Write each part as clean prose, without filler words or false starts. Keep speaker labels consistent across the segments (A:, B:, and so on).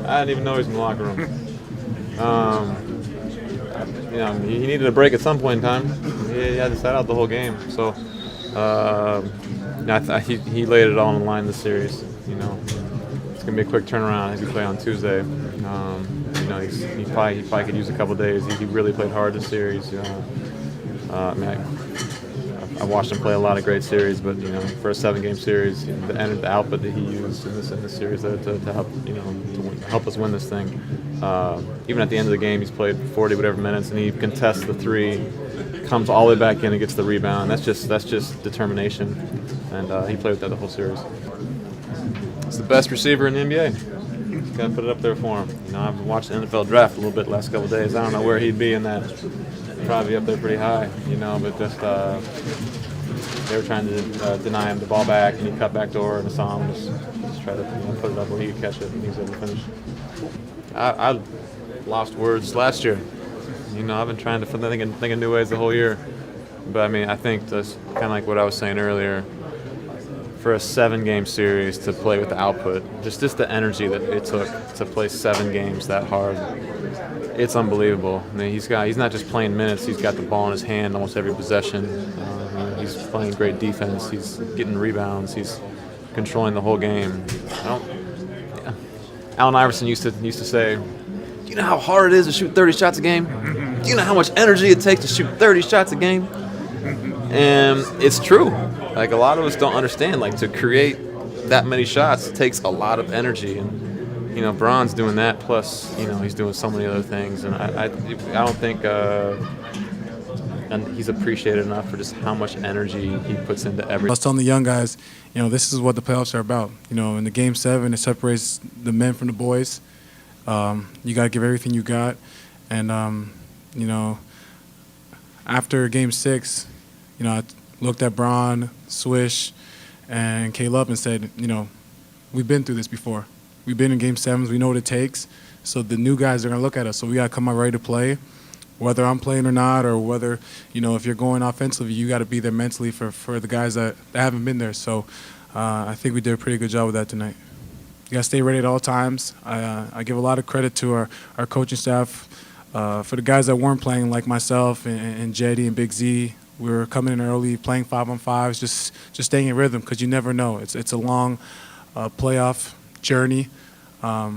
A: I didn't even know he was in the locker room. He needed a break at some point in time. He had to sit out the whole game. So he laid it all on the line this series. It's gonna be a quick turnaround if you play on Tuesday. He probably could use a couple days. He really played hard this series. I watched him play a lot of great series, but for a 7-game series, the output that he used in this series to help to help us win this thing. Even at the end of the game, he's played 40 whatever minutes, and he contests the three, comes all the way back in and gets the rebound. That's just determination, and he played with that the whole series. He's the best receiver in the NBA. Got to put it up there for him. I've watched the NFL draft a little bit the last couple of days. I don't know where he'd be in that. Probably up there pretty high, but just they were trying to deny him the ball back, and he cut back door, and I saw him just try to put it up where he could catch it, and he was able to finish. I lost words last year. I've been trying to think of new ways the whole year, but I think that's kind of like what I was saying earlier. For a 7-game series to play with the output, just the energy that it took to play 7 games that hard, it's unbelievable. He's not just playing minutes; he's got the ball in his hand almost every possession. He's playing great defense. He's getting rebounds. He's controlling the whole game. Allen Iverson used to say, "Do you know how hard it is to shoot 30 shots a game? Do you know how much energy it takes to shoot 30 shots a game?" And it's true. A lot of us don't understand. To create that many shots takes a lot of energy, and Bron's doing that. Plus, he's doing so many other things, and I don't think and he's appreciated enough for just how much energy he puts into everything.
B: I was telling the young guys, this is what the playoffs are about. In the Game 7, it separates the men from the boys. You got to give everything you got, and after Game 6, I looked at Bron, Swish, and Caleb and said, we've been through this before. We've been in Game 7s. We know what it takes. So the new guys are going to look at us. So we got to come out ready to play, whether I'm playing or not, or whether, if you're going offensively, you got to be there mentally for the guys that haven't been there. So I think we did a pretty good job with that tonight. You got to stay ready at all times. I give a lot of credit to our coaching staff. For the guys that weren't playing, like myself and Jetty and Big Z, we were coming in early, playing 5-on-5s, just staying in rhythm, because you never know. It's a long playoff journey. I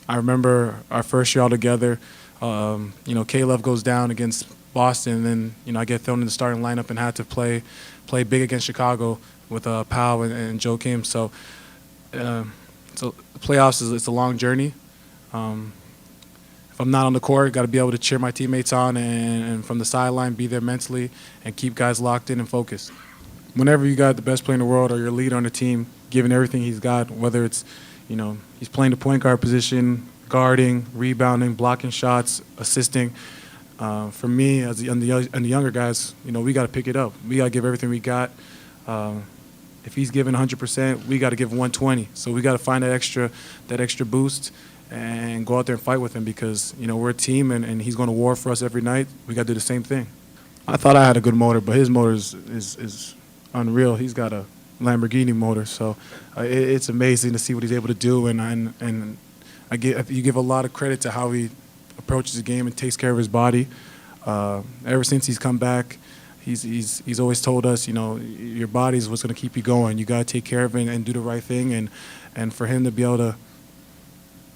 B: remember our first year all together. Caleb goes down against Boston, and then I get thrown in the starting lineup and had to play big against Chicago with Powell and Joe Kim. So, playoffs it's a long journey. If I'm not on the court, got to be able to cheer my teammates on and from the sideline be there mentally and keep guys locked in and focused. Whenever you got the best player in the world or your leader on the team, giving everything he's got, whether it's, he's playing the point guard position, guarding, rebounding, blocking shots, assisting. For me, and the younger guys, we got to pick it up. We got to give everything we got. If he's giving 100%, we got to give 120. So we got to find that extra boost and go out there and fight with him, because we're a team and he's going to war for us every night. We got to do the same thing. I thought I had a good motor, but his motor is unreal. He's got a Lamborghini motor, so it's amazing to see what he's able to do. And you give a lot of credit to how he approaches the game and takes care of his body. Ever since he's come back, he's always told us, your body is what's going to keep you going. You got to take care of it and do the right thing. And for him to be able to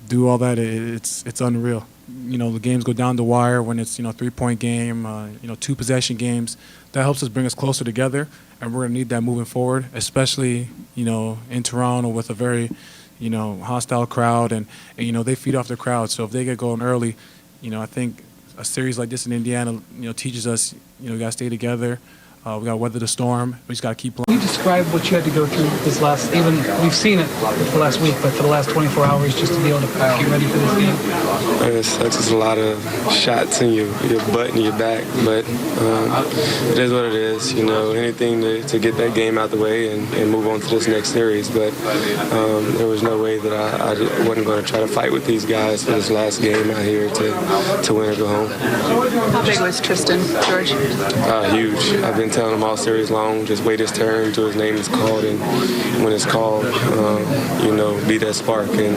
B: do all that, it's unreal. The games go down the wire when it's 3-point game, 2-possession games. That helps us bring us closer together, and we're gonna need that moving forward, especially in Toronto with a very hostile crowd, and they feed off the crowd. So if they get going early, I think a series like this in Indiana, teaches us we gotta stay together. We got to weather the storm. We just got to keep playing.
C: Can you describe what you had to go through this last, even we've seen it for the last week, but for the last 24 hours just to be able to get ready for this game?
D: It sucks. A lot of shots in your butt and your back, but it is what it is. Anything to get that game out the way and move on to this next series. But there was no way that I wasn't going to try to fight with these guys for this last game out here to win or go home.
E: How big was Tristan, George?
D: Huge. I've been telling him all series long, just wait his turn until his name is called, and when it's called, be that spark. And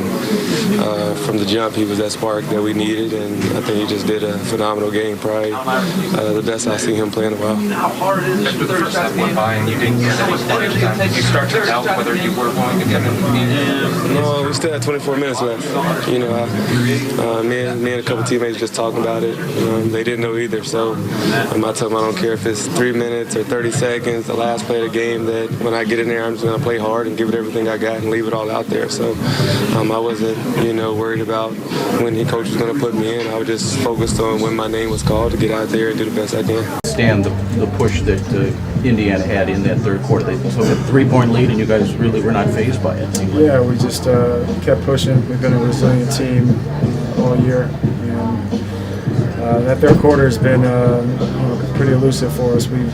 D: from the jump, he was that spark that we needed, and I think he just did a phenomenal game. Probably the best I've seen him play in a while.
F: After the first half went by and you didn't get any playing time, did you start to doubt whether you were going to get him?
D: No, we still had 24 minutes left. You know, me and a couple teammates just talking about it. They didn't know either, so I told them I don't care if it's 3 minutes or 30 seconds, the last play of the game, that when I get in there, I'm just going to play hard and give it everything I got and leave it all out there. So I wasn't, worried about when the coach was going to put me in. I was just focused on when my name was called to get out there and do the best I can.
G: Stand the push that Indiana had in that third quarter. They took a 3-point lead, and you guys really were not fazed by it.
H: Yeah, we just kept pushing. We've been a resilient team all year, and that third quarter has been pretty elusive for us. We've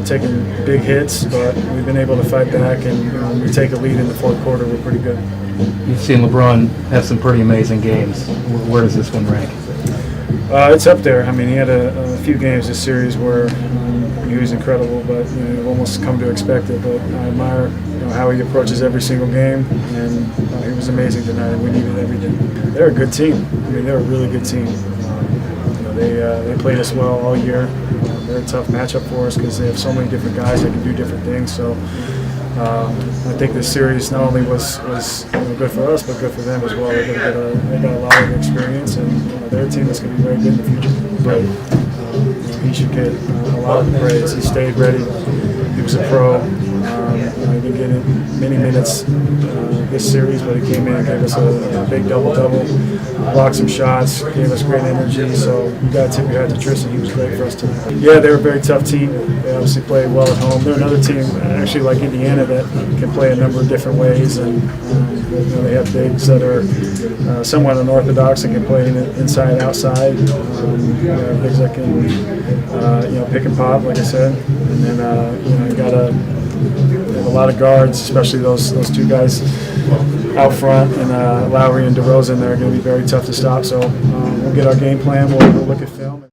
H: taken big hits, but we've been able to fight back, and when we take a lead in the fourth quarter, we're pretty good.
I: You've seen LeBron have some pretty amazing games. Where does this one rank?
H: It's up there. I mean, he had a few games this series where he was incredible, but you've almost come to expect it. But I admire how he approaches every single game, and he was amazing tonight. We needed everything. They're a good team. I mean, they're a really good team. They played us well all year. They're a tough matchup for us because they have so many different guys that can do different things. So I think this series not only was good for us, but good for them as well. They got a lot of experience, and they're a team that's going to be very good in the future. But he should get a lot of the praise. He stayed ready. He was a pro. He didn't get many minutes this series, but he came in and gave us a big double-double, blocked some shots, gave us great energy. So you got to tip your hat to Tristan. He was great for us tonight. Yeah, they're a very tough team. They obviously played well at home. They're another team, actually like Indiana, that can play a number of different ways, and they have bigs that are somewhat unorthodox and can play inside, outside. Bigs that can pick and pop, like I said, and then you got to. They have a lot of guards, especially those two guys out front, and Lowry and DeRozan. They're going to be very tough to stop. So we'll get our game plan. We'll look at film.